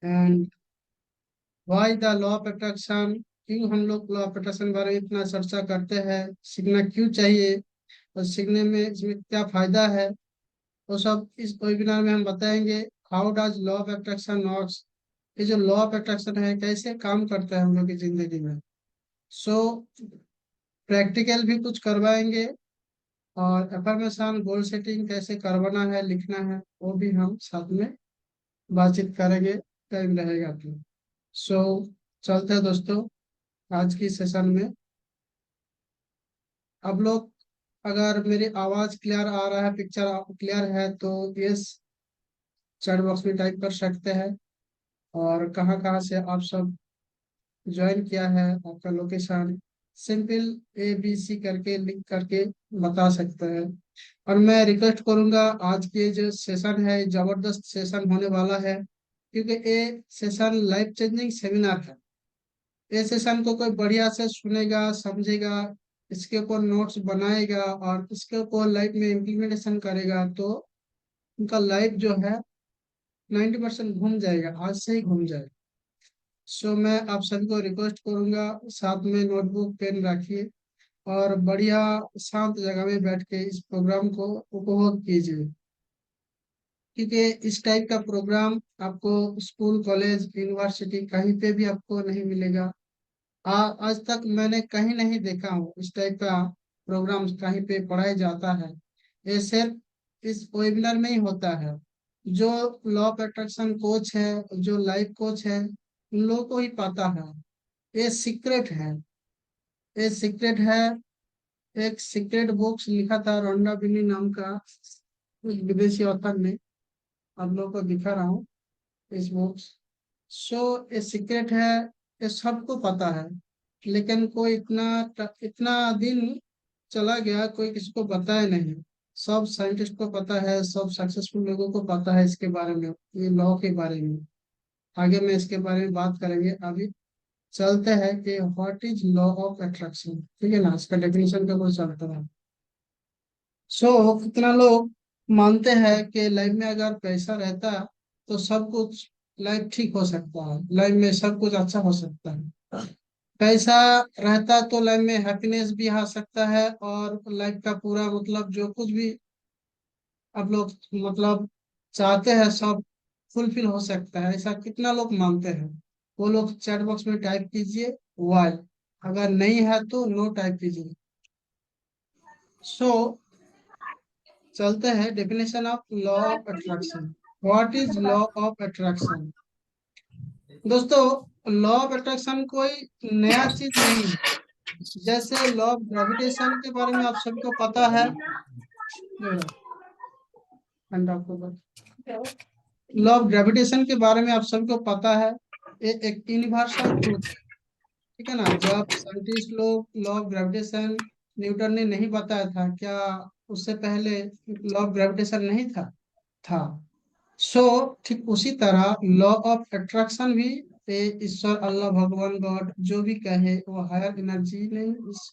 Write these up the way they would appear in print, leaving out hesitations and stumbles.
And why the law of attraction, क्यों हम लोग लॉ ऑफ अट्रैक्शन के बारे में इतना चर्चा करते हैं, सीखना क्यों चाहिए और सीखने में इसमें क्या फायदा है, वो सब इस वेबिनार में हम बताएंगे। How does law of attraction works, ये जो लॉ ऑफ अट्रैक्शन है कैसे काम करता है हम लोग की जिंदगी में। सो प्रैक्टिकल भी कुछ करवाएंगे, और एफर्मेशन गोल सेटिंग कैसे करवाना है, लिखना है, वो भी हम साथ में बातचीत करेंगे, टाइम रहेगा तो। सो चलते हैं दोस्तों आज की सेशन में। अब लोग, अगर मेरी आवाज क्लियर आ रहा है, पिक्चर क्लियर है तो यस चैट बॉक्स में टाइप कर सकते हैं। और कहाँ कहाँ से आप सब ज्वाइन किया है, आपका लोकेशन सिंपल ABC करके लिख करके बता सकते हैं। और मैं रिक्वेस्ट करूंगा, आज के जो सेशन है जबरदस्त सेशन होने वाला है, क्योंकि ये सेशन लाइफ चेंजिंग सेमिनार है। ये सेशन को कोई बढ़िया से सुनेगा, समझेगा, इसके ऊपर नोट्स बनाएगा और इसके ऊपर लाइफ में इम्प्लीमेंटेशन करेगा तो उनका लाइफ जो है 90% घूम जाएगा, आज से ही घूम जाएगा। सो मैं आप सभी को रिक्वेस्ट करूंगा, साथ में नोटबुक पेन रखिए और बढ़िया शांत जगह में बैठ के इस प्रोग्राम को उपभोग कीजिए, क्योंकि इस टाइप का प्रोग्राम आपको स्कूल कॉलेज यूनिवर्सिटी कहीं पे भी आपको नहीं मिलेगा। आज तक मैंने कहीं नहीं देखा हूँ इस टाइप का प्रोग्राम कहीं पे पढ़ाया जाता है। ये सिर्फ इस वेबिनार में ही होता है। जो लॉ ऑफ अट्रैक्शन कोच है, जो लाइफ कोच है, उन लोगों को ही पता है। ये सीक्रेट है, ये सीक्रेट है। एक सीक्रेट बुक्स लिखा था रोंडा बिनी नाम का एक विदेशी ऑथर ने, आप लोगों को दिखा रहा हूँ इस बुक्स। सो ये सीक्रेट है, ये सबको पता है, लेकिन कोई इतना दिन चला गया, कोई किसी को बताया नहीं। सब साइंटिस्ट को पता है, सब सक्सेसफुल लोगों को पता है इसके बारे में, ये लॉ के बारे में। आगे में इसके बारे में बात करेंगे। अभी चलते हैं कि what is law of attraction, ठीक है ना, इसका डेफिनेशन के ऊपर चलता है। सो कितना लोग मानते हैं कि लाइफ में अगर पैसा रहता तो सब कुछ लाइफ ठीक हो सकता है, लाइफ में सब कुछ अच्छा हो सकता है। पैसा रहता तो लाइफ में हैप्पीनेस भी आ सकता है, और लाइफ का पूरा मतलब जो कुछ भी आप लोग मतलब चाहते हैं सब फुलफिल हो सकता है। ऐसा कितना लोग मानते हैं, वो लोग चैट बॉक्स में टाइप कीजिए वाई, अगर नहीं है तो नो टाइप कीजिए। सो चलते हैं definition of law of attraction. What is law of attraction? दोस्तों, लॉ ऑफ अट्रैक्शन कोई नया चीज नहीं है। जैसे लॉ ऑफ ग्रेविटेशन के बारे में आप सबको पता है, लॉ ऑफ ग्रेविटेशन के बारे में आप सबको पता है, ये एक यूनिवर्सल ट्रूथ है, ठीक है ना। जब साइंटिस्ट लोग लॉ ऑफ ग्रेविटेशन न्यूटन ने नहीं बताया था क्या, उससे पहले लॉ ऑफ ग्रेविटेशन नहीं था। सो ठीक उसी तरह लॉ ऑफ अट्रैक्शन भी, ये ईश्वर अल्लाह भगवान गॉड जो भी कहे, वो हायर एनर्जी ने इस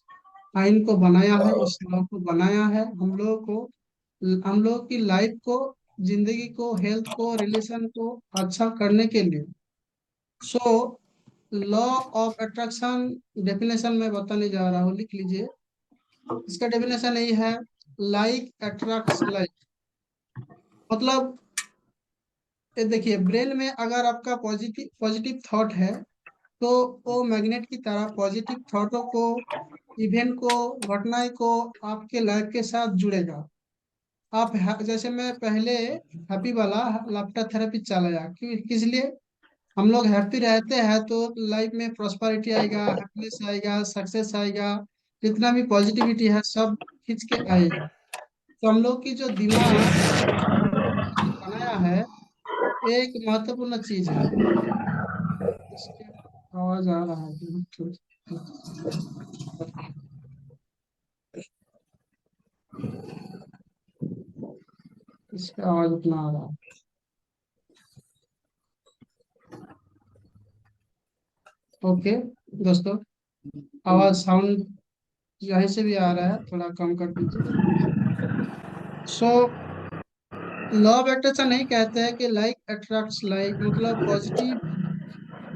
आइन को बनाया है, इस लॉ को बनाया है हम लोगों को, हम लोग की लाइफ को, जिंदगी को, हेल्थ को, रिलेशन को अच्छा करने के लिए। So law of attraction definition में बताने जा रहा हूँ, लिख लीजिए। इसका डेफिनेशन यही है, लाइक अट्रैक्ट्स लाइक। मतलब ये देखिए, ब्रेन में अगर आपका पॉजिटिव पॉजिटिव थॉट है तो वो मैग्नेट की तरह पॉजिटिव थॉटों को, इवेंट को, घटनाएं को आपके लाइफ के साथ जुड़ेगा। जैसे मैं पहले हैप्पी वाला लाफ्टर थेरेपी चलाया, किस लिए? हम लोग हैप्पी रहते हैं तो लाइफ में प्रॉस्पेरिटी आएगा, हैप्पीनेस आएगा, सक्सेस आएगा, जितना भी पॉजिटिविटी है सब खींच के आएगा। तो हम लोग की जो दिमाग जो बनाया है, एक महत्वपूर्ण चीज है। इसके आवाज आ रहा है इसका आवाज उतना आ रहा है। ओके दोस्तों, आवाज साउंड यहीं से भी आ रहा है, थोड़ा कम कर दीजिए। सो लॉ ऑफ अट्रैक्शन नहीं कहते हैं कि लाइक अट्रैक्ट्स लाइक, मतलब पॉजिटिव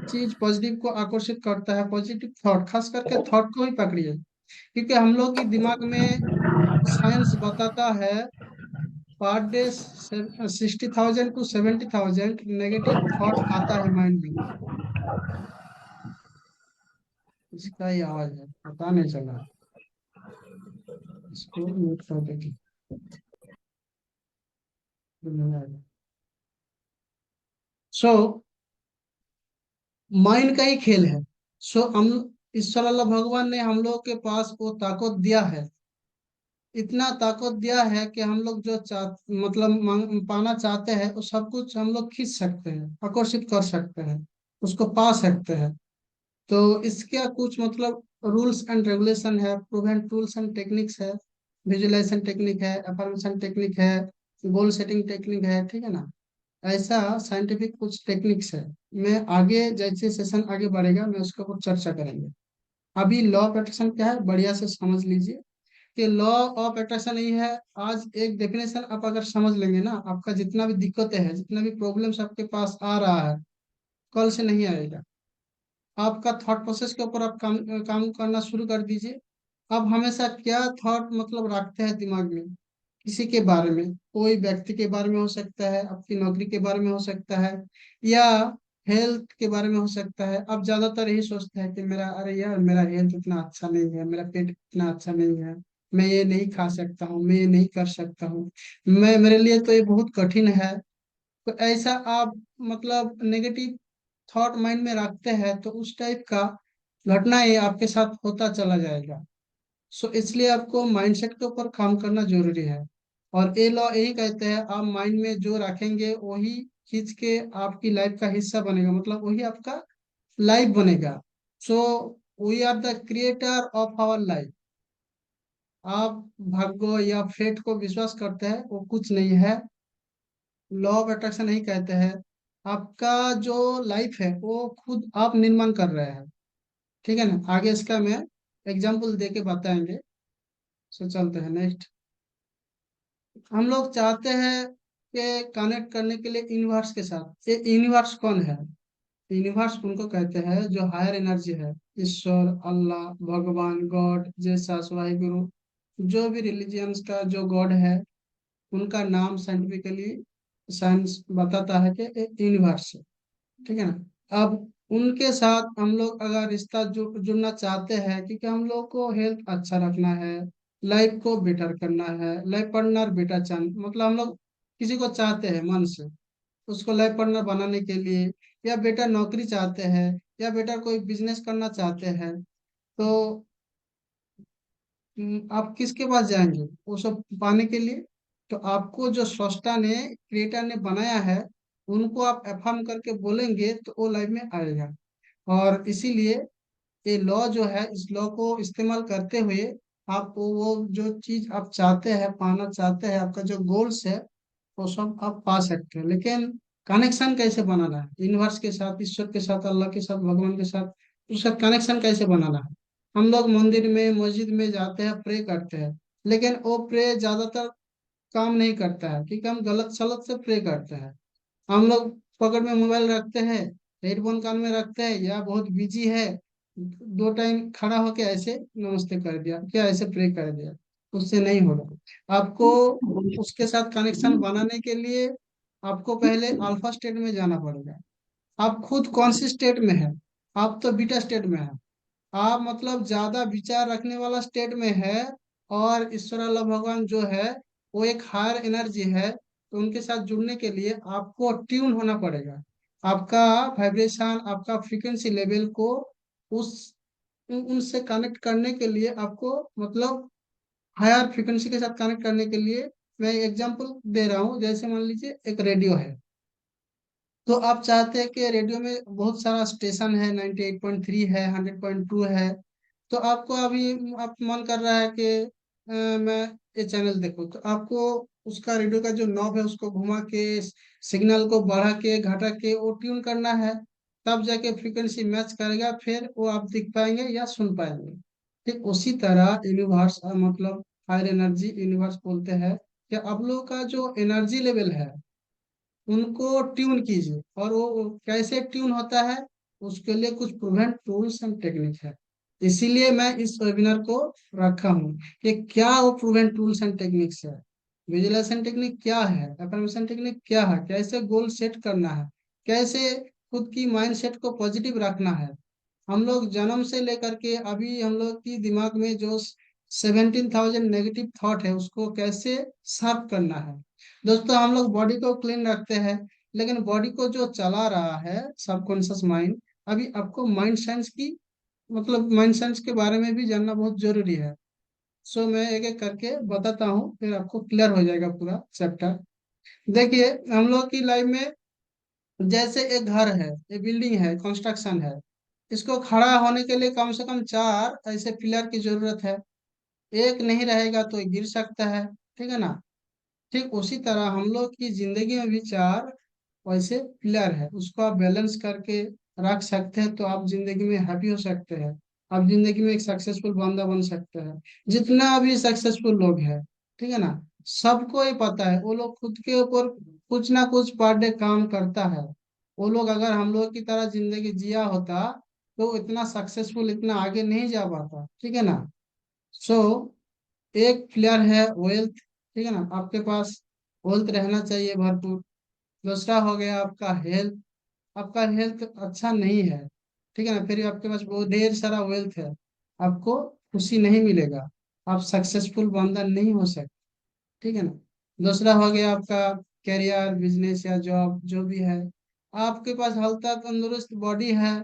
चीज पॉजिटिव को आकर्षित करता है, पॉजिटिव थॉट, खास करके थॉट को ही पकड़िए, क्योंकि हम लोग की दिमाग में साइंस बताता है per day 60,000 to 70,000 negative thought आता है माइंड में। इसका ही आवाज है, पता नहीं चला। इसको म्यूट कर देगी। सो माइंड का ही खेल है। सो हम, ईश्वर अल्लाह भगवान ने हम लोग के पास वो ताकत दिया है, इतना ताकत दिया है कि हम लोग जो मतलब पाना चाहते हैं वो सब कुछ हम लोग खींच सकते हैं, आकर्षित कर सकते हैं, उसको पा सकते हैं। तो इसका कुछ मतलब रूल्स एंड रेगुलेशन है, प्रूवन टूल्स एंड टेक्निक्स है, विजुअलाइजेशन टेक्निक है, अफर्मेशन टेक्निक है, गोल सेटिंग टेक्निक है, ठीक है ना। ऐसा साइंटिफिक कुछ टेक्निक्स है। मैं आगे जैसे सेशन आगे बढ़ेगा मैं उसके ऊपर चर्चा करेंगे। अभी लॉ ऑफ अट्रैक्शन क्या है बढ़िया से समझ लीजिए कि लॉ ऑफ अट्रैक्शन यही है। आज एक डेफिनेशन आप अगर समझ लेंगे ना, आपका जितना भी दिक्कतें हैं, जितना भी प्रॉब्लम्स आपके पास आ रहा है, कल से नहीं आएगा। आपका थॉट प्रोसेस के ऊपर आप काम करना शुरू कर दीजिए। आप हमेशा क्या थॉट मतलब रखते हैं दिमाग में, किसी के बारे में, कोई व्यक्ति के बारे में हो सकता है, आपकी नौकरी के बारे में हो सकता है, या हेल्थ के बारे में हो सकता है। आप ज्यादातर यही सोचते हैं कि मेरा, अरे यार मेरा हेल्थ इतना अच्छा नहीं है, मेरा पेट इतना अच्छा नहीं है, मैं ये नहीं खा सकता हूँ, मैं ये नहीं कर सकता हूँ, मैं, मेरे लिए तो ये बहुत कठिन है। तो ऐसा आप मतलब नेगेटिव थॉट माइंड में रखते हैं तो उस टाइप का घटना ये आपके साथ होता चला जाएगा। सो इसलिए आपको माइंडसेट के ऊपर काम करना जरूरी है। और ये लॉ यही कहते हैं, आप माइंड में जो रखेंगे वही खींच के आपकी लाइफ का हिस्सा बनेगा, मतलब वही आपका लाइफ बनेगा। So we are the creator of our life. आप भाग्य या फेट को विश्वास करते हैं, वो कुछ नहीं है। लॉ ऑफ अट्रैक्शन नहीं कहते हैं, आपका जो लाइफ है वो खुद आप निर्माण कर रहे हैं। ठीक है ना, आगे इसका मैं एग्जाम्पल दे के बताएंगे। सो चलते हैं नेक्स्ट। हम लोग चाहते हैं कि कनेक्ट करने के लिए यूनिवर्स के साथ। ये यूनिवर्स कौन है? यूनिवर्स उनको कहते हैं जो हायर एनर्जी है, ईश्वर, अल्लाह, भगवान, गॉड, जीसस, वाहिगुरु, जो भी रिलीजियंस का जो गॉड है, उनका नाम साइंटिफिकली साइंस बताता है कि यूनिवर्स है। ठीक है ना। अब उनके साथ हम लोग अगर रिश्ता जुड़ना चाहते हैं, क्योंकि हम लोग को हेल्थ अच्छा रखना है, लाइफ को बेटर करना है, लाइफ पार्टनर बेटर चाह मतलब हम लोग किसी को चाहते हैं मन से, उसको लाइफ पार्टनर बनाने के लिए, या बेटर नौकरी चाहते हैं, या बेटर कोई बिजनेस करना चाहते हैं, तो आप किसके पास जाएंगे वो सब पाने के लिए? तो आपको जो स्रष्टा ने, क्रिएटर ने बनाया है, उनको आप अफर्म करके बोलेंगे तो वो लाइफ में आएगा। और इसीलिए ये लॉ जो है, इस लॉ को इस्तेमाल करते हुए आप वो जो चीज आप चाहते हैं, पाना चाहते हैं, आपका जो गोल्स है, वो सब आप पा सकते हैं। लेकिन कनेक्शन कैसे बनाना है यूनिवर्स के साथ, ईश्वर के साथ, अल्लाह के साथ, भगवान के साथ, उसका कनेक्शन कैसे बनाना है? हम लोग मंदिर में, मस्जिद में जाते हैं, प्रे करते हैं, लेकिन वो प्रे ज्यादातर काम नहीं करता है, क्योंकि हम गलत सलत से प्रे करते हैं। हम लोग पकड़ में मोबाइल रखते हैं, हेडफोन कान में रखते हैं, या बहुत बिजी है, दो टाइम खड़ा होके ऐसे नमस्ते कर दिया, क्या ऐसे प्रे कर दिया, उससे नहीं होगा। आपको उसके साथ कनेक्शन बनाने के लिए आपको पहले अल्फा स्टेट में जाना पड़ेगा। आप खुद कौन सी स्टेट में है? आप तो बीटा स्टेट में है। आप मतलब ज्यादा विचार रखने वाला स्टेट में है। और ईश्वर अल्लाह भगवान जो है वो एक हायर एनर्जी है, तो उनके साथ जुड़ने के लिए आपको ट्यून होना पड़ेगा। आपका वाइब्रेशन, आपका फ्रीक्वेंसी लेवल को उस उनसे कनेक्ट करने के लिए आपको मतलब हायर फ्रीक्वेंसी के साथ कनेक्ट करने के लिए मैं एग्जांपल दे रहा हूँ। जैसे मान लीजिए एक रेडियो है, तो आप चाहते हैं कि रेडियो में बहुत सारा स्टेशन है, 98.3 है, 100.2 है, तो आपको अभी आप मन कर रहा है कि मैं ये चैनल देखूं, तो आपको उसका रेडियो का जो नॉब है उसको घुमा के, सिग्नल को बढ़ा के घटा के वो ट्यून करना है। तब जाके फ्रीक्वेंसी मैच करेगा, फिर वो आप दिख पाएंगे या सुन पाएंगे। ठीक उसी तरह यूनिवर्स मतलब हायर एनर्जी यूनिवर्स बोलते हैं, कि आप लोगों का जो एनर्जी लेवल है उनको ट्यून कीजिए। और वो कैसे ट्यून होता है, उसके लिए कुछ प्रूवन टूल्स एंड टेक्निक है। इसीलिए मैं इस वेबिनार को रखा हूँ कि क्या वो प्रूवन टूल्स एंड टेक्निक्स है, विजुअलाइजेशन टेक्निक क्या है, एफर्मेशन टेक्निक क्या है, कैसे गोल सेट करना है, कैसे खुद की माइंड सेट को पॉजिटिव रखना है। हम लोग जन्म से लेकर के अभी हम लोग की दिमाग में जो 17,000 नेगेटिव थॉट है उसको कैसे साफ करना है। दोस्तों हम लोग बॉडी को क्लीन रखते हैं, लेकिन बॉडी को जो चला रहा है सबकॉन्शियस माइंड, अभी आपको माइंड साइंस की मतलब माइंड साइंस के बारे में भी जानना बहुत जरूरी है। सो मैं एक एक करके बताता हूँ, फिर आपको क्लियर हो जाएगा पूरा चैप्टर। देखिए हम लोग की लाइफ में जैसे एक घर है, एक बिल्डिंग है, कंस्ट्रक्शन है, इसको खड़ा होने के लिए कम से कम चार ऐसे पिलर की जरूरत है। एक नहीं रहेगा तो ये गिर सकता है, ठीक है ना। ठीक उसी तरह हम लोग की जिंदगी में भी चार वैसे पिलर है, उसको आप बैलेंस करके रख सकते हैं तो आप जिंदगी में हैप्पी हो सकते हैं। आप जिंदगी में एक सक्सेसफुल बंदा बन सकते हैं। जितना भी सक्सेसफुल लोग हैं, ठीक है ना, सबको ये पता है वो लोग खुद के ऊपर कुछ ना कुछ पर डे काम करता है। वो लोग अगर हम लोग की तरह जिंदगी जिया होता तो इतना सक्सेसफुल इतना आगे नहीं जा पाता, ठीक है ना। सो एक प्लेयर है वेल्थ, ठीक है ना, आपके पास वेल्थ रहना चाहिए भरपूर। दूसरा हो गया आपका हेल्थ, आपका हेल्थ अच्छा नहीं है, ठीक है ना, फिर भी आपके पास बहुत ढेर सारा वेल्थ है, आपको खुशी नहीं मिलेगा, आप सक्सेसफुल बंदा नहीं हो सकते, ठीक है ना। दूसरा हो गया आपका करियर बिजनेस या जॉब जो भी है, आपके पास हल्का तंदुरुस्त बॉडी है,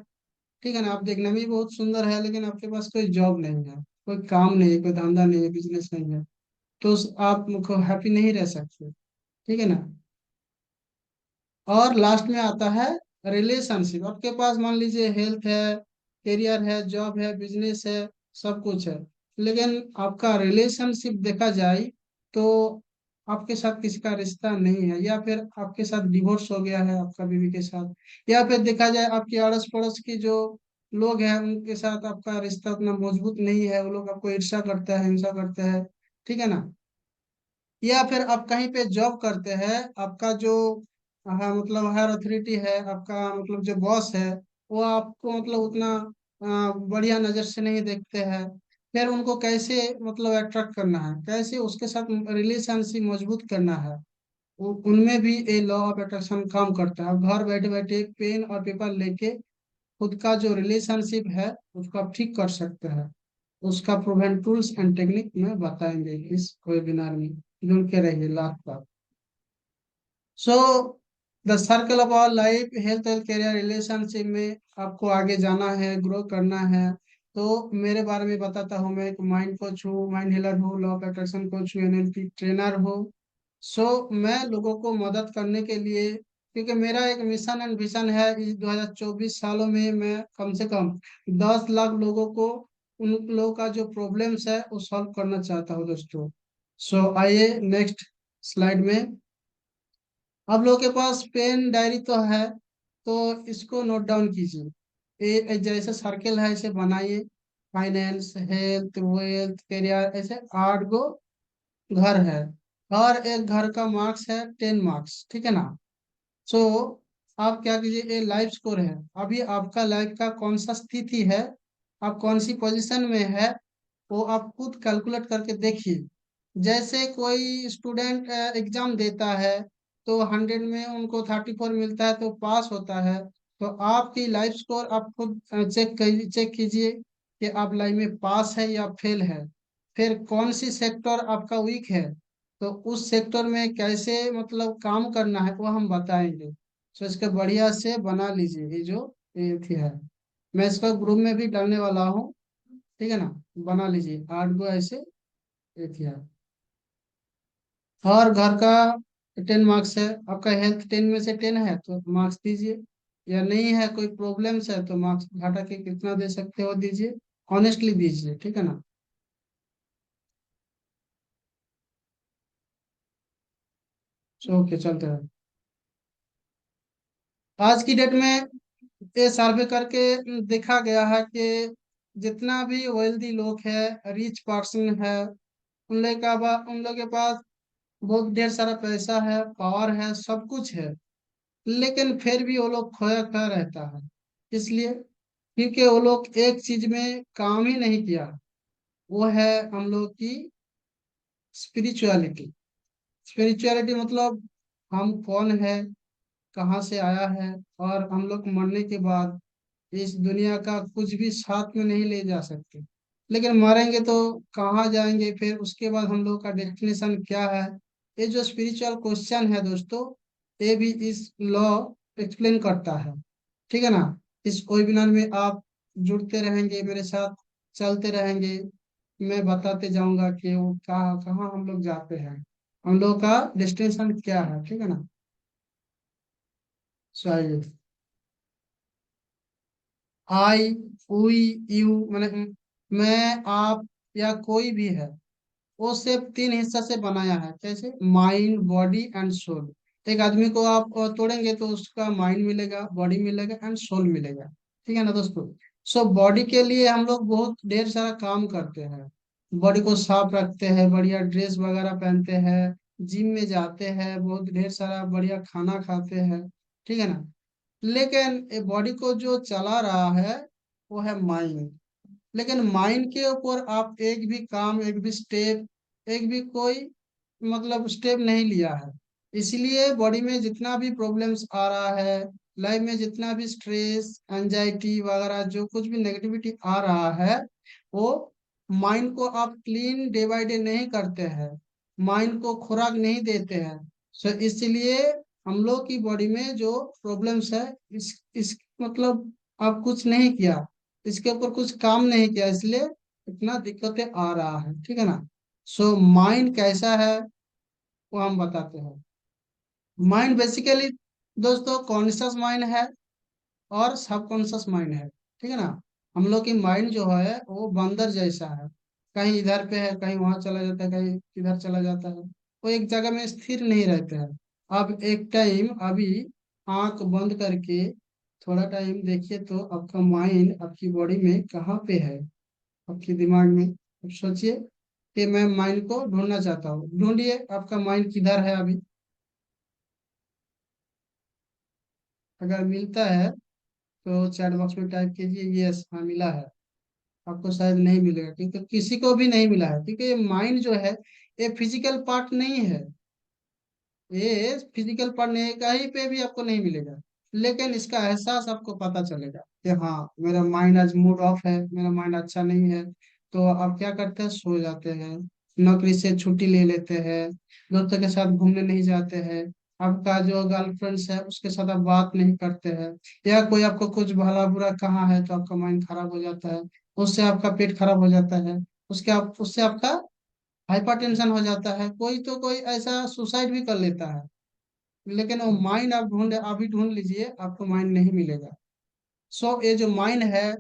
ठीक है ना, आप देखने में भी बहुत सुंदर है, लेकिन आपके पास कोई जॉब नहीं है, कोई काम नहीं है, कोई धंधा नहीं है, बिजनेस नहीं है, तो आप हैप्पी नहीं रह सकते, ठीक है ना। और लास्ट में आता है रिलेशनशिप। आपके पास मान लीजिए हेल्थ है, करियर है, जॉब है, बिजनेस है, सब कुछ है, लेकिन आपका रिलेशनशिप देखा जाए तो आपके साथ किसी का रिश्ता नहीं है, या फिर आपके साथ डिवोर्स हो गया है आपका बीवी के साथ, या फिर देखा जाए आपके अड़ोस पड़ोस की जो लोग हैं उनके साथ आपका रिश्ता उतना मजबूत नहीं है, वो लोग आपको ईर्ष्या करते हैं, हिंसा करते हैं, ठीक है ना। या फिर आप कहीं पे जॉब करते हैं, आपका जो हाँ मतलब हायर अथॉरिटी है, आपका मतलब जो बॉस है, वो आपको मतलब उतना बढ़िया नज़र से नहीं देखते हैं। फिर उनको कैसे मतलब अट्रैक्ट करना है, कैसे उसके साथ रिलेशनशिप मजबूत करना है, उनमें भी ये लॉ ऑफ अट्रैक्शन काम करता है। आप घर बैठे बैठे पेन और पेपर लेके खुद का जो रिलेशनशिप है उसको आप ठीक कर सकते हैं। उसका प्रूवन टूल्स एंड टेक्निक में बताएंगे इस वेबिनार में, जुड़ के रहिए लास्ट तक। So the circle of our life health and career relationship में आपको आगे जाना है, ग्रो करना है। तो मेरे बारे में बताता हूँ, मैं एक माइंड कोच हूँ, माइंड हीलर हूँ, लॉ ऑफ अट्रैक्शन कोच हूँ, एनएलपी ट्रेनर हूँ। सो मैं लोगों को मदद करने के लिए, क्योंकि मेरा एक मिशन एंड विजन है, इस 2024 सालों में मैं कम से कम 10 लाख लोगों को उन लोगों का जो प्रॉब्लम्स है वो सॉल्व करना चाहता हूँ दोस्तों। सो आइए नेक्स्ट स्लाइड में। आप लोगों के पास पेन डायरी तो है, तो इसको नोट डाउन कीजिए। जैसे सर्कल है इसे बनाइए, फाइनेंस, हेल्थ, वेल्थ, करियर, ऐसे 8 गो घर है। हर एक घर का मार्क्स है 10 मार्क्स, ठीक है ना। सो आप क्या कीजिए, ये लाइफ स्कोर है, अभी आपका लाइफ का कौन सा स्थिति है, आप कौन सी पोजीशन में है, वो आप खुद कैलकुलेट करके देखिए। जैसे कोई स्टूडेंट एग्जाम देता है तो 100 में उनको 34 मिलता है तो पास होता है। तो आपकी लाइफ स्कोर आप खुद चेक कीजिए कि आप लाइफ में पास है या फेल है। फिर कौन सी सेक्टर आपका वीक है, तो उस सेक्टर में कैसे मतलब काम करना है वो हम बताएंगे। तो इसके बढ़िया से बना लीजिए ये जो ये थी है, मैं इसका ग्रुप में भी डालने वाला हूँ, ठीक है ना। बना लीजिए 8 गो ऐसे ये थी है। हर घर का 10 मार्क्स है, आपका हेल्थ 10 में से 10 है तो मार्क्स दीजिए, या नहीं है कोई प्रॉब्लम्स है तो मार्क्स घटा के कितना दे सकते हो दीजिए, ऑनेस्टली दीजिए, ठीक है ना। ओके चलते हैं। आज की डेट में ये सर्वे करके देखा गया है कि जितना भी वेल्दी लोग है, रिच पर्सन है, उन लोग के पास बहुत ढेर सारा पैसा है, पावर है, सब कुछ है, लेकिन फिर भी वो लोग खोया खोया रहता है। इसलिए क्योंकि वो लोग एक चीज में काम ही नहीं किया, वो है हम लोग की स्पिरिचुअलिटी। स्पिरिचुअलिटी मतलब हम कौन है, कहाँ से आया है, और हम लोग मरने के बाद इस दुनिया का कुछ भी साथ में नहीं ले जा सकते, लेकिन मरेंगे तो कहाँ जाएंगे, फिर उसके बाद हम लोग का डेस्टिनेशन क्या है। ये जो स्पिरिचुअल क्वेश्चन है दोस्तों, ये भी इस लॉ एक्सप्लेन करता है। ठीक है ना। इस वेबिनार में आप जुड़ते रहेंगे मेरे साथ, चलते रहेंगे, मैं बताते जाऊंगा कि वो कहाँ कहाँ हम लोग जाते हैं, हम लोग का डेस्टिनेशन क्या है। ठीक है ना। चलिए। आई, वी, यू मैंने, मैं, आप, या कोई भी है, वो सिर्फ तीन हिस्सा से बनाया है। कैसे? Mind, body and soul. एक आदमी को आप तोड़ेंगे तो उसका माइंड मिलेगा, बॉडी मिलेगा एंड सोल मिलेगा। ठीक है ना दोस्तों। सो बॉडी के लिए हम लोग बहुत ढेर सारा काम करते हैं, बॉडी को साफ रखते हैं, बढ़िया ड्रेस वगैरह पहनते हैं, जिम में जाते हैं, बहुत ढेर सारा बढ़िया खाना खाते हैं। ठीक है ना। लेकिन बॉडी को जो चला रहा है वो है माइंड। लेकिन माइंड के ऊपर आप एक भी काम, एक भी स्टेप, एक भी कोई मतलब स्टेप नहीं लिया है। इसलिए बॉडी में जितना भी प्रॉब्लम्स आ रहा है, लाइफ में जितना भी स्ट्रेस, एंजाइटी वगैरह, जो कुछ भी नेगेटिविटी आ रहा है, वो माइंड को आप क्लीन डे बाय डे नहीं करते हैं, माइंड को खुराक नहीं देते हैं। सो इसलिए हम लोग की बॉडी में जो प्रॉब्लम्स है, इस मतलब आप कुछ नहीं किया, इसके ऊपर कुछ काम नहीं किया, इसलिए इतना दिक्कतें आ रहा है। ठीक है ना। सो माइंड कैसा है वो हम बताते हैं। माइंड बेसिकली दोस्तों कॉन्शियस माइंड है और सबकॉन्शियस माइंड है। ठीक है ना। हम लोग की माइंड जो है वो बंदर जैसा है, कहीं इधर पे है, कहीं वहां चला जाता है, कहीं इधर चला जाता है, वो एक जगह में स्थिर नहीं रहते हैं। अब एक टाइम अभी आंख बंद करके थोड़ा टाइम देखिए तो आपका माइंड आपकी बॉडी में कहाँ पे है, आपके दिमाग में। अब सोचिए कि मैं माइंड को ढूंढना चाहता हूँ, ढूंढिए आपका माइंड किधर है अभी। अगर मिलता है तो चैट बॉक्स में टाइप कीजिए यस, हाँ मिला है। आपको शायद नहीं मिलेगा क्योंकि किसी को भी नहीं मिला है, क्योंकि ये माइंड जो है ये फिजिकल पार्ट नहीं है, ये फिजिकल पार्ट नहीं है, कहीं पे भी आपको नहीं मिलेगा। लेकिन इसका एहसास आपको पता चलेगा कि हाँ मेरा माइंड आज मूड ऑफ है, मेरा माइंड अच्छा नहीं है। तो आप क्या करते हैं? सो जाते हैं, नौकरी से छुट्टी ले लेते हैं, दोस्तों के साथ घूमने नहीं जाते हैं, आपका जो गर्लफ्रेंड्स है उसके साथ आप बात नहीं करते हैं, या कोई आपको कुछ भला बुरा कहा है तो आपका माइंड खराब हो जाता है, उससे आपका पेट खराब हो जाता है, उससे आपका हाइपरटेंशन हो जाता है, कोई तो कोई ऐसा सुसाइड भी कर लेता है। लेकिन वो माइंड आप ढूंढ, अभी ढूंढ लीजिए, आपको माइंड नहीं मिलेगा। सो ये जो माइंड है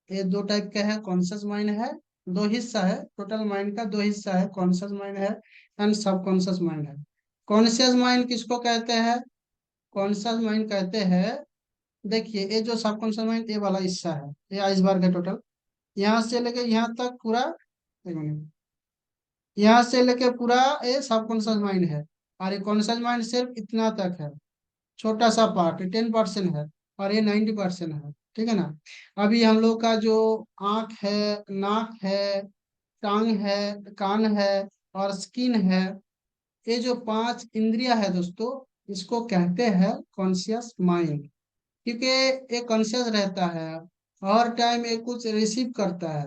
ये दो टाइप का है, कॉन्शियस माइंड है, दो हिस्सा है, टोटल माइंड का दो हिस्सा है, कॉन्शियस माइंड है एंड सबकॉन्शियस माइंड है। कॉन्शियस माइंड किसको कहते हैं? कॉन्शियस माइंड कहते हैं, देखिए ये जो सबकॉन्शियस माइंड ये वाला हिस्सा है, ये आइसबर्ग है टोटल, यहाँ से लेके यहाँ तक पूरा, एक मिनट, यहाँ से लेके पूरा ये सबकॉन्शियस माइंड है, और ये कॉन्शियस माइंड सिर्फ इतना तक है, छोटा सा पार्ट 10% है, और ये 90% है। ठीक है ना। अभी हम लोग का जो आंख है, नाक है, टांग है, कान है और स्किन है, ये जो पांच इंद्रियां है दोस्तों, इसको कहते हैं कॉन्शियस माइंड। क्योंकि ये कॉन्शियस रहता है, हर टाइम ये कुछ रिसीव करता है,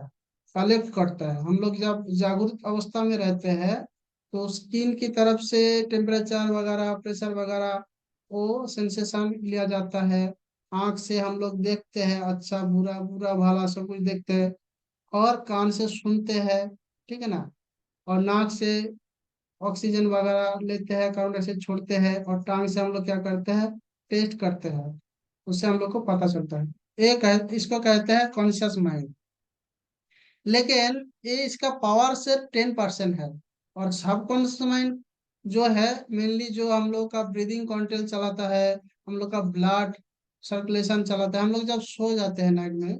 कलेक्ट करता है। हम लोग जब जागरूक अवस्था में रहते हैं तो स्किन की तरफ से टेम्परेचर वगैरह, प्रेशर वगैरह, वो सेंसेशन लिया जाता है। आंख से हम लोग देखते हैं, अच्छा बुरा, बुरा भला सब कुछ देखते हैं, और कान से सुनते हैं। ठीक है ना। और नाक से ऑक्सीजन वगैरह लेते हैं, कार्बन डाइऑक्साइड छोड़ते हैं, और टांग से हम लोग क्या करते हैं? टेस्ट करते हैं, उससे हम लोग को पता चलता है। एक है, इसको कहते हैं कॉन्शियस माइंड। लेकिन ये इसका पावर सिर्फ 10% है। और सबकॉन्शियस माइंड जो है मेनली जो हम लोग का ब्रीदिंग कंट्रोल चलाता है, हम लोग का ब्लड सर्कुलेशन चलाता है। हम लोग जब सो जाते हैं नाइट में,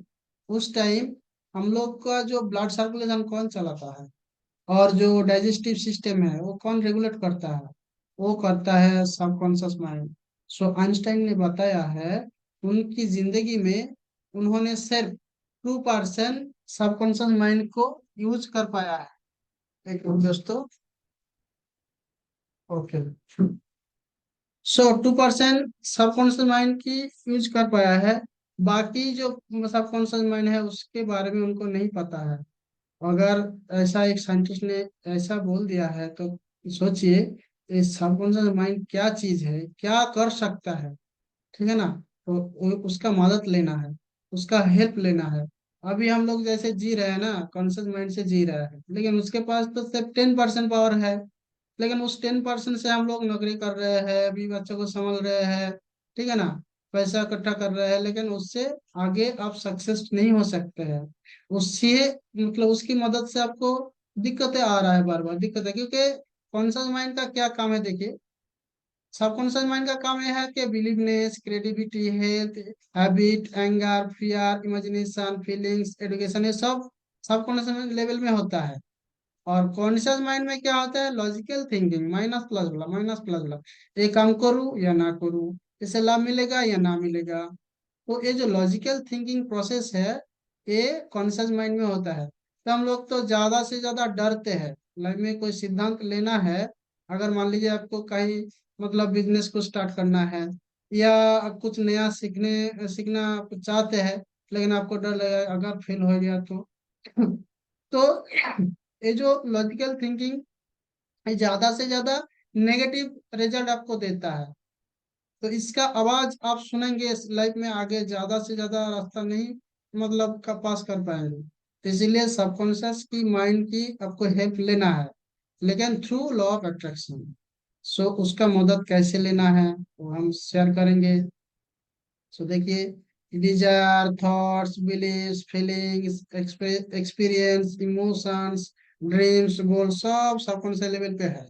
उस टाइम हम लोग का जो ब्लड सर्कुलेशन कौन चलाता है? और जो डाइजेस्टिव सिस्टम है वो कौन रेगुलेट करता है? वो करता है सबकॉन्शियस माइंड। सो आइंस्टाइन ने बताया है उनकी जिंदगी में उन्होंने सिर्फ 2% सबकॉन्शियस माइंड को यूज कर पाया है। एक मिनट दोस्तों। ओके। सो 2% सबकॉन्शियस माइंड की यूज कर पाया है। बाकी जो सबकॉन्शियस माइंड है उसके बारे में उनको नहीं पता है। अगर ऐसा एक साइंटिस्ट ने ऐसा बोल दिया है तो सोचिए ये सबकॉन्शियस माइंड क्या चीज है, क्या कर सकता है। ठीक है ना? तो उसका मदद लेना है, उसका हेल्प लेना है। अभी हम लोग जैसे जी रहे हैं ना, कॉन्शियस माइंड से जी रहे हैं, लेकिन उसके पास तो सिर्फ 10% पावर है। लेकिन उस 10% से हम लोग नौकरी कर रहे हैं, अभी बच्चों को संभाल रहे हैं, ठीक है ना, पैसा इकट्ठा कर रहे हैं, लेकिन उससे आगे आप सक्सेस नहीं हो सकते हैं। उससे मतलब उसकी मदद से आपको दिक्कतें आ रहा है, बार बार दिक्कत है, क्योंकि कॉन्शियस माइंड का क्या काम है देखिए। सबकॉन्शियस माइंड का काम यह है कि believeness, creativity, health, habit, anger, fear, imagination, feelings, education, ये सब सबकॉन्शियस लेवल में होता है। और कॉन्शियस माइंड में क्या होता है? लॉजिकल थिंकिंग, माइनस प्लस वाला, माइनस प्लस वाला। ये काम करूँ या ना करूँ, इससे लाभ मिलेगा या ना मिलेगा। तो ये जो लॉजिकल थिंकिंग प्रोसेस है, ये कॉन्शियस माइंड में होता है। तो हम लोग तो ज्यादा से ज्यादा डरते हैं। लाइफ में कोई सिद्धांत लेना है, अगर मान लीजिए आपको कहीं मतलब बिजनेस को स्टार्ट करना है, या कुछ नया सीखने सीखना आप चाहते हैं, लेकिन आपको डर लगा अगर फेल हो गया तो तो ये जो लॉजिकल थिंकिंग ये ज्यादा से ज्यादा नेगेटिव रिजल्ट आपको देता है। तो इसका आवाज आप सुनेंगे लाइफ में, आगे ज्यादा से ज्यादा रास्ता नहीं मतलब का पास कर पाएंगे। तो इसीलिए सबकॉन्शियस की माइंड की आपको हेल्प लेना है, लेकिन थ्रू लॉ ऑफ अट्रैक्शन। सो उसका मदद कैसे लेना है वो हम शेयर करेंगे। सो देखिए, desire, thoughts, believes, feelings, experience, emotions, dreams, goal सब सबकॉन्शियस लेवल पे है।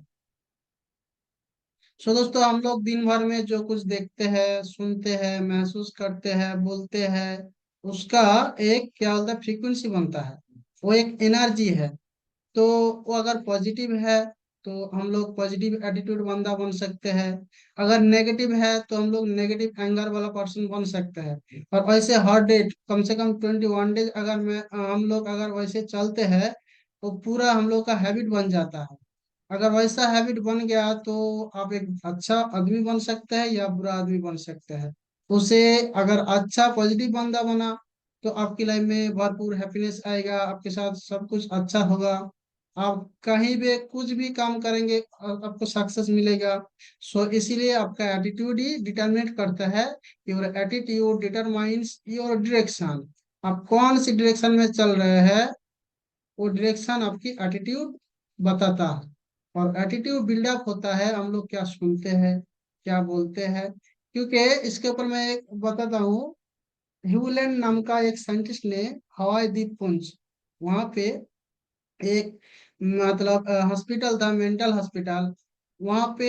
सो दोस्तों, हम लोग दिन भर में जो कुछ देखते हैं, सुनते हैं, महसूस करते हैं, बोलते हैं, उसका एक क्या बोलता है, फ्रीक्वेंसी बनता है। वो एक एनर्जी है। तो वो अगर पॉजिटिव है तो हम लोग पॉजिटिव एटीट्यूड बंदा बन सकते हैं। अगर नेगेटिव है तो हम लोग नेगेटिव एंगर वाला पर्सन बन सकते हैं। और वैसे हर डे कम से कम 21 डेज अगर हम लोग अगर वैसे चलते हैं तो पूरा हम लोग का हैबिट बन जाता है। अगर वैसा हैबिट बन गया तो आप एक अच्छा आदमी बन सकते हैं या बुरा आदमी बन सकते हैं। उसे अगर अच्छा पॉजिटिव बंदा बना तो आपकी लाइफ में भरपूर हैप्पीनेस आएगा, आपके साथ सब कुछ अच्छा होगा। आप कहीं भी कुछ भी काम करेंगे आपको सक्सेस मिलेगा। सो इसीलिए आपका एटीट्यूड ही डिटरमिनेट करता है। Your attitude determines your direction. आप कौन सी डायरेक्शन में चल रहे हैं, वो डायरेक्शन आपकी एटीट्यूड बताता है। और एटीट्यूड बिल्डअप होता है हम लोग क्या सुनते हैं, क्या बोलते हैं। क्योंकि इसके ऊपर मैं एक बताता हूँ। ह्यूलैंड नाम का एक साइंटिस्ट ने हवाई द्वीपपुंज, वहां पे एक मतलब हॉस्पिटल था, मेंटल हॉस्पिटल। वहां पे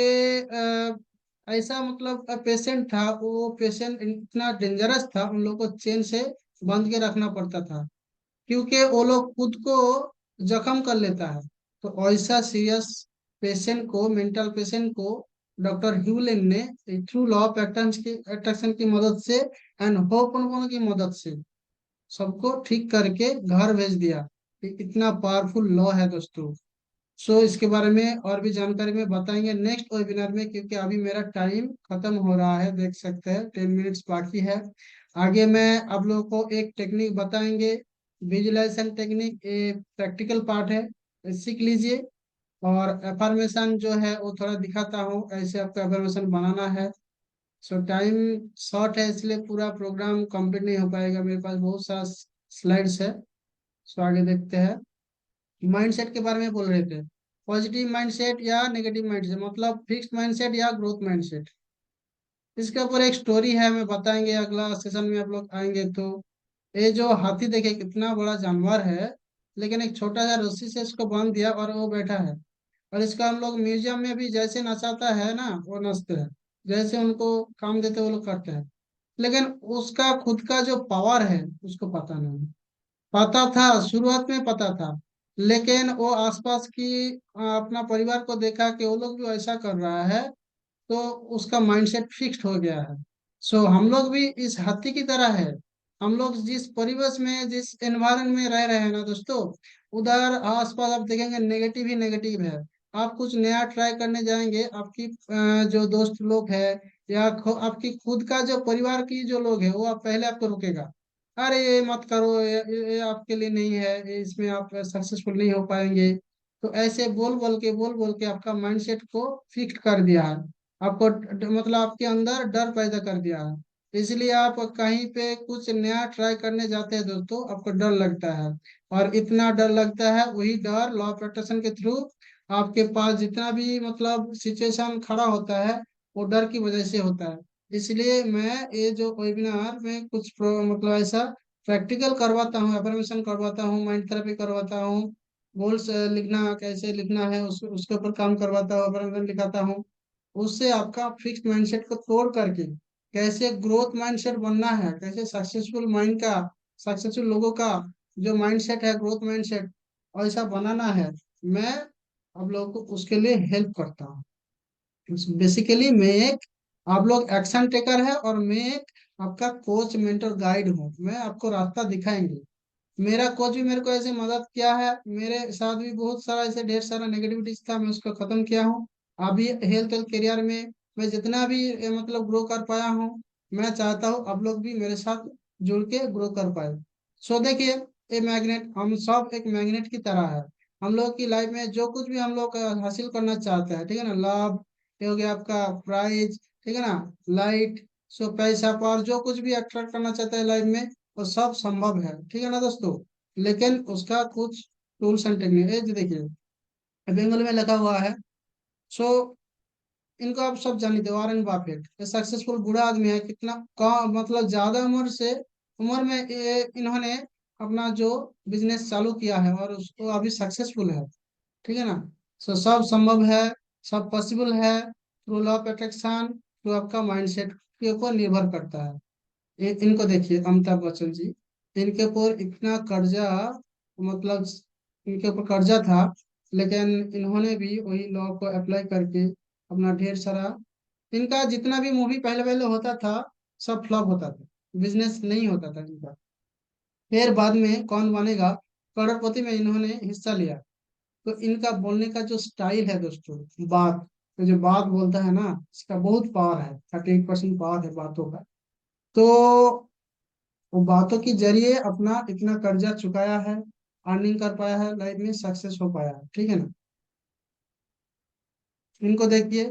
ऐसा मतलब पेशेंट था, वो पेशेंट इतना डेंजरस था, उन लोग को चेन से बांध के रखना पड़ता था, क्योंकि वो लोग खुद को जख्म कर लेता है। तो ऐसा सीरियस पेशेंट को, मेंटल पेशेंट को, डॉक्टर ह्यूलेन ने थ्रू लॉ ऑफ अट्रैक्शन की मदद से एंड होपनोपोनो की मदद से सबको ठीक करके घर भेज दिया। ये इतना पावरफुल लॉ है दोस्तों। सो इसके बारे में और भी जानकारी में बताएंगे नेक्स्ट वेबिनार में, क्योंकि अभी मेरा टाइम खत्म हो रहा है, देख सकते हैं 10 मिनट्स बाकी है। आगे मैं आप लोगों को एक टेक्निक बताएंगे, विजुअलाइजेशन टेक्निक, ये प्रैक्टिकल पार्ट है, ये सीख लीजिए। और एफर्मेशन जो है वो थोड़ा दिखाता हूँ, ऐसे आपको एफर्मेशन बनाना है। सो टाइम शॉर्ट है इसलिए पूरा प्रोग्राम कंप्लीट नहीं हो पाएगा, मेरे पास बहुत सारा स्लाइड्स है। सो आगे देखते हैं। माइंडसेट के बारे में बोल रहे थे, पॉजिटिव माइंडसेट या नेगेटिव माइंडसेट, मतलब फिक्स्ड माइंडसेट या ग्रोथ माइंडसेट। इसके ऊपर एक स्टोरी है, मैं बताएंगे अगला सेशन में, आप लोग आएंगे तो। ये जो हाथी देखे कितना बड़ा जानवर है, लेकिन एक छोटा सा रस्सी से इसको बांध दिया और वो बैठा है। और इसका हम लोग म्यूजियम में भी जैसे नचाता है ना, वो नचते हैं, जैसे उनको काम देते वो लोग करते हैं। लेकिन उसका खुद का जो पावर है उसको पता नहीं। पता था, शुरुआत में पता था, लेकिन वो आसपास की अपना परिवार को देखा कि वो लोग भी ऐसा कर रहा है, तो उसका माइंडसेट फिक्स्ड हो गया है। सो हम लोग भी इस हाथी की तरह है। हम लोग जिस परिवेश में, जिस एनवायरनमेंट में रह रहे हैं ना दोस्तों, उधर आसपास आप देखेंगे नेगेटिव ही नेगेटिव है। आप कुछ नया ट्राई करने जाएंगे, आपकी जो दोस्त लोग है या आपकी खुद का जो परिवार की जो लोग है, वो आप पहले आपको रोकेगा। अरे ये मत करो, ये आपके लिए नहीं है, ये इसमें आप सक्सेसफुल नहीं हो पाएंगे। तो ऐसे बोल बोल के आपका माइंडसेट को फिक्स कर दिया है। आपको मतलब आपके अंदर डर पैदा कर दिया है। इसलिए आप कहीं पे कुछ नया ट्राई करने जाते हैं दोस्तों, आपको डर लगता है। और इतना डर लगता है, वही डर लॉ ऑफ अट्रैक्शन के थ्रू आपके पास जितना भी मतलब सिचुएशन खड़ा होता है, वो डर की वजह से होता है। इसलिए मैं ये जो वेबिनार में कुछ मतलब ऐसा प्रैक्टिकल करवाता हूँ, एफर्मेशन करवाता हूँ, माइंड थेरेपी करवाता हूँ, गोल्स लिखना कैसे लिखना है उसके ऊपर काम करवाता हूँ, एफर्मेशन लिखाता हूँ। उससे आपका फिक्स माइंडसेट को तोड़ करके कैसे ग्रोथ माइंडसेट बनना है, कैसे सक्सेसफुल माइंड का, सक्सेसफुल लोगों का जो माइंडसेट है ग्रोथ माइंडसेट ऐसा बनाना है, मैं आप लोगों को उसके लिए हेल्प करता हूँ। बेसिकली मैं एक, आप लोग एक्शन टेकर है और मैं एक आपका कोच मेंटर गाइड हूँ। मैं आपको रास्ता दिखाएंगे। मेरा कोच भी मेरे को ऐसे मदद किया है, मेरे साथ भी बहुत सारा ऐसे ढेर सारा नेगेटिविटीज था, मैं उसको खत्म किया हूँ। अभी हेल्थ हेल्थ करियर में मैं जितना भी मतलब ग्रो कर पाया हूँ, मैं चाहता हूँ आप लोग भी मेरे साथ जुड़ के ग्रो कर पाए। सो देखिए, ये मैग्नेट, हम सब एक मैग्नेट की तरह है। हम लोग की लाइफ में जो कुछ भी हम लोग हासिल करना चाहते हैं, ठीक है ना, लाभ, ये हो गया आपका प्राइज, ठीक है ना, लाइट, सो पैसा, पावर, जो कुछ भी अट्रैक्ट करना चाहते हैं लाइफ में, वो सब संभव है, ठीक है ना दोस्तों। लेकिन उसका कुछ टूल्स एंड टेक्निक देखिए, बंगाली में लिखा हुआ है। सो इनको आप सब जानते हो, वॉरेन बफेट, ये सक्सेसफुल बूढ़ा आदमी है, कितना का मतलब ज्यादा उम्र से, उम्र में इन्होंने अपना जो बिजनेस चालू किया है और उसको अभी सक्सेसफुल है, ठीक है ना। सो सब संभव है, सब पॉसिबल है, through law of attraction, through आपका माइंडसेट के ऊपर निर्भर करता है। इनको देखिए, अमिताभ बच्चन जी, इनके ऊपर इतना कर्जा, मतलब इनके ऊपर कर्जा था, लेकिन इन्होंने भी वही लॉ को अप्लाई करके अपना ढेर सारा, इनका जितना भी मूवी पहले पहले होता था सब फ्लॉप होता था, बिजनेस नहीं होता था इनका। फिर बाद में कौन बनेगा करोड़पति में इन्होंने हिस्सा लिया। तो इनका बोलने का जो स्टाइल है दोस्तों, बात, तो जो बात बोलता है ना, इसका बहुत पावर है, 38% पावर है बातों का। तो वो बातों के जरिए अपना इतना कर्जा चुकाया है, अर्निंग कर पाया है, लाइफ में सक्सेस हो पाया है, ठीक है ना। इनको देखिए,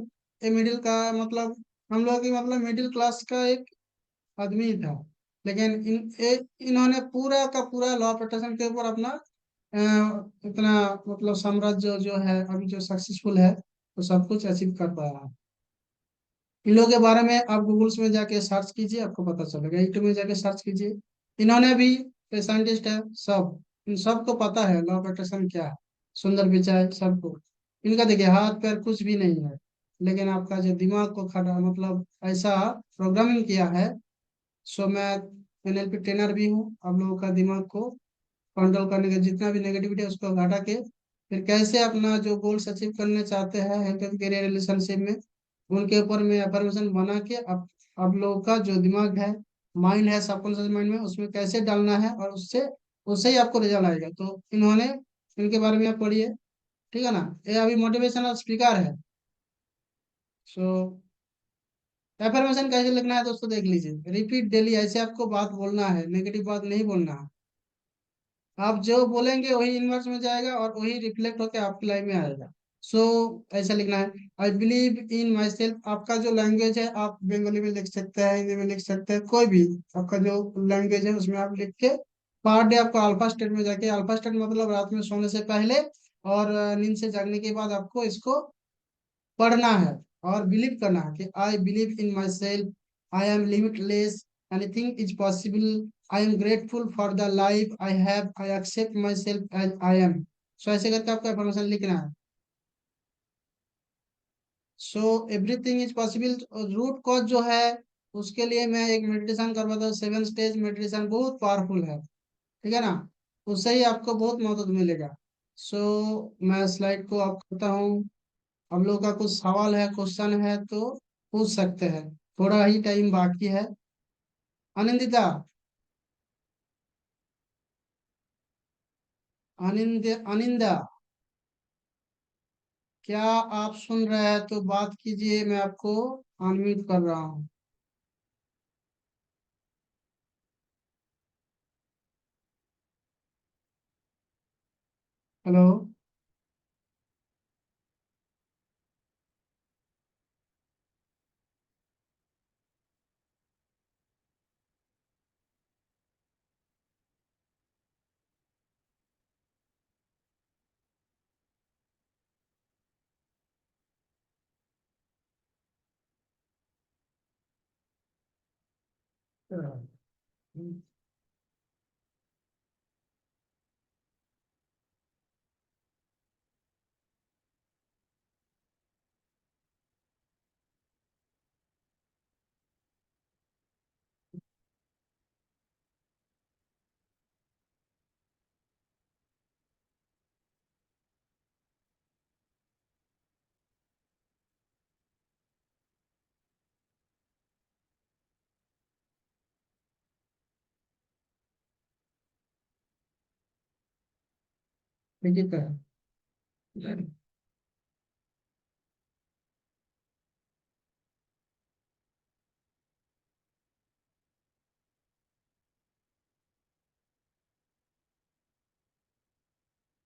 ये मिडिल का मतलब, हम लोग की मतलब मिडिल क्लास का एक आदमी था, लेकिन इन्होंने पूरा का पूरा लॉ प्रोटेक्शन के ऊपर अपना इतना मतलब साम्राज्य जो है अभी जो सक्सेसफुल है, तो सब कुछ अचीव कर पाया है। इन लोगों के बारे में आप गूगल्स में जाके सर्च कीजिए, आपको पता चलेगा, यूट्यूब में जाके सर्च कीजिए। इन्होंने भी, साइंटिस्ट है सब, इन सबको पता है लॉ ऑफ अट्रैक्शन क्या है, सुंदर पिचाई सबको। इनका देखिए हाथ पैर कुछ भी नहीं है, लेकिन आपका जो दिमाग को खड़ा मतलब ऐसा प्रोग्रामिंग किया है। सो मैं एनएलपी ट्रेनर भी हूँ, आप लोगों का दिमाग को कंट्रोल करने के, जितना भी नेगेटिविटी है उसको घटा के फिर कैसे अपना जो गोल्स अचीव करने चाहते हैं हेल्थ करियर रिलेशनशिप में, उनके ऊपर में अफर्मेशन बना के आप लोगों का जो दिमाग है, माइंड है, सबकॉन्शियस माइंड में, उसमें कैसे डालना है, और उससे उससे ही आपको रिजल्ट आएगा। तो इन्होंने, इनके बारे में आप पढ़िए, ठीक है ना। ये अभी मोटिवेशनल स्पीकर है। सो एफर्मेशन कैसे लिखना है दोस्तों, देख लीजिए, रिपीट डेली, ऐसे आपको बात बोलना है, नेगेटिव बात नहीं बोलना है। आप जो बोलेंगे वही इनवर्स में जाएगा और वही रिफ्लेक्ट होकर आपकी लाइफ में आएगा। सो ऐसा लिखना है, आई बिलीव इन माई सेल्फ। आपका जो लैंग्वेज है आप बंगाली में लिख सकते हैं, हिंदी में लिख सकते हैं, कोई भी आपका जो लैंग्वेज है उसमें आप लिख के पर डे आपको अल्फा स्टेट में जाके, अल्फा स्टेट मतलब रात में सोने से पहले और नींद से जागने के बाद आपको इसको पढ़ना है और बिलीव करना है कि I believe in myself, I am limitless, anything is possible, I am grateful for the life I have, I accept myself as I am. So ऐसे करके आपको इन्फॉर्मेशन लिखना है। So everything is possible, root cause जो है उसके लिए मैं एक मेडिटेशन करवाता हूँ, 7 स्टेज मेडिटेशन, बहुत पावरफुल है, ठीक है ना। उससे ही आपको बहुत मदद मिलेगा। सो मैं स्लाइड को ऑफ करता हूँ। हम लोग का कुछ सवाल है, क्वेश्चन है तो पूछ सकते हैं, थोड़ा ही टाइम बाकी है। आनंदिता, अनिंदा, क्या आप सुन रहे हैं तो बात कीजिए, मैं आपको अनम्यूट कर रहा हूँ। हेलो। ठीक है।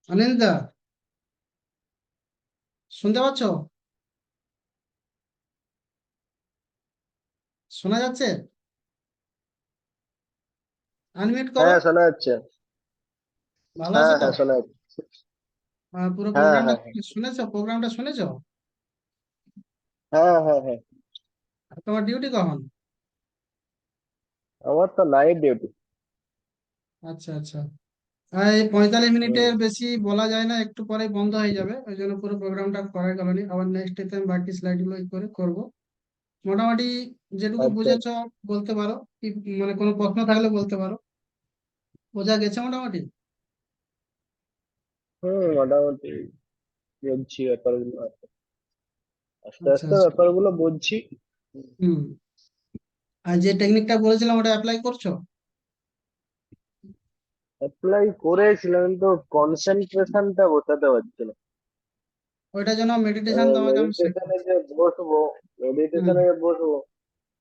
अनिंदा, শুনতে পাচ্ছ? শোনা যাচ্ছে? আনমিউট করো। হ্যাঁ শোনা যাচ্ছে। ভালো হ্যাঁ আছো তো? হ্যাঁ শোনা যাচ্ছে। পুরো হ্যাঁ প্রোগ্রামটা হ্যাঁ হ্যাঁ শুনেছো? প্রোগ্রামটা শুনেছো? হ্যাঁ হ্যাঁ হ্যাঁ। আর তোমার ডিউটি কখন? আমার তো নাইট ডিউটি। আচ্ছা আচ্ছা। এই 45 মিনিটের হুম। বেশি বলা যায় না, একটু পরে বন্ধ হয়ে যাবে, ওই জন্য পুরো প্রোগ্রামটা করা গেল নি। আবার নেক্সট ডেতে আমি বাকি স্লাইড গুলো করে করবো। মোটামুটি যেটুকু আচ্ছা বুঝেছো আচ্ছা। বলতে পারো, কি মানে কোনো প্রশ্ন থাকলে বলতে পারো। বোঝা গেছে মোটামুটি? মোটামুটি বুঝছি ব্যাপারগুলো, আস্তে আচ্ছা আস্তে আচ্ছা। ব্যাপারগুলো বুঝছি। হুম। আর যে টেকনিকটা বলেছিলাম ওটা অ্যাপ্লাই করছো? অ্যাপ্লাই করেছিলাম কিন্তু কনসেন্ট্রেশনটা বসাতে পারছি না। ওইটার জন্য মেডিটেশন তোমাকে আমি মেডিটেশনে শেখাচ্ছি। যে বসবো, হুম। মেডিটেশনে যে বসবো,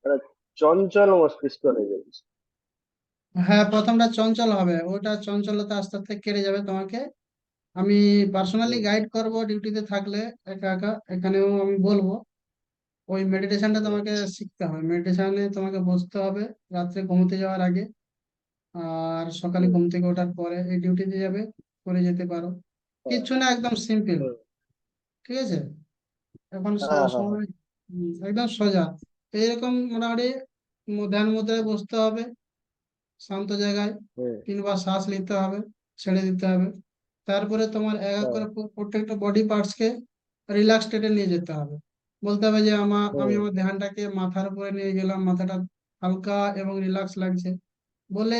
মানে চঞ্চল মস্তিষ্ক হয়ে যাচ্ছে। হ্যাঁ, প্রথমটা চঞ্চল হবে, ওটা চঞ্চলতা আস্তে আস্তে কেটে যাবে তোমাকে। আমি পার্সোনালি হুম গাইড করব ডিউটিতে থাকলে, একা একা এখানেও আমি বলবো। ওই মেডিটেশনটা হুম তোমাকে শিখতে হবে, মেডিটেশনে তোমাকে বসতে হবে রাত্রে ঘুমোতে যাওয়ার আগে, আর সকালে হুম। ঘুম থেকে ওঠার পরে এই ডিউটিতে যাবে, করে যেতে পারো। হ্যাঁ কিচ্ছু না, একদম সিম্পল। হুম, ঠিক আছে? এখন হ্যাঁ হ্যাঁ হ্যাঁ। সময় একদম সোজা। এইরকম মোটামুটি ধ্যান মুদ্রায় বসতে হবে, শান্ত জায়গায়। হুম, 3 বার শ্বাস নিতে হবে, ছেড়ে দিতে হবে। তারপরে তোমার এক এক হ্যাঁ করে প্রত্যেকটা বডি পার্টস কে রিল্যাক্স স্টেটে নিয়ে যেতে হবে। বলতে হবে যে আমি হুম আমার ধ্যানটাকে মাথার উপরে নিয়ে গেলাম, মাথাটা হালকা এবং রিল্যাক্স লাগছে বলে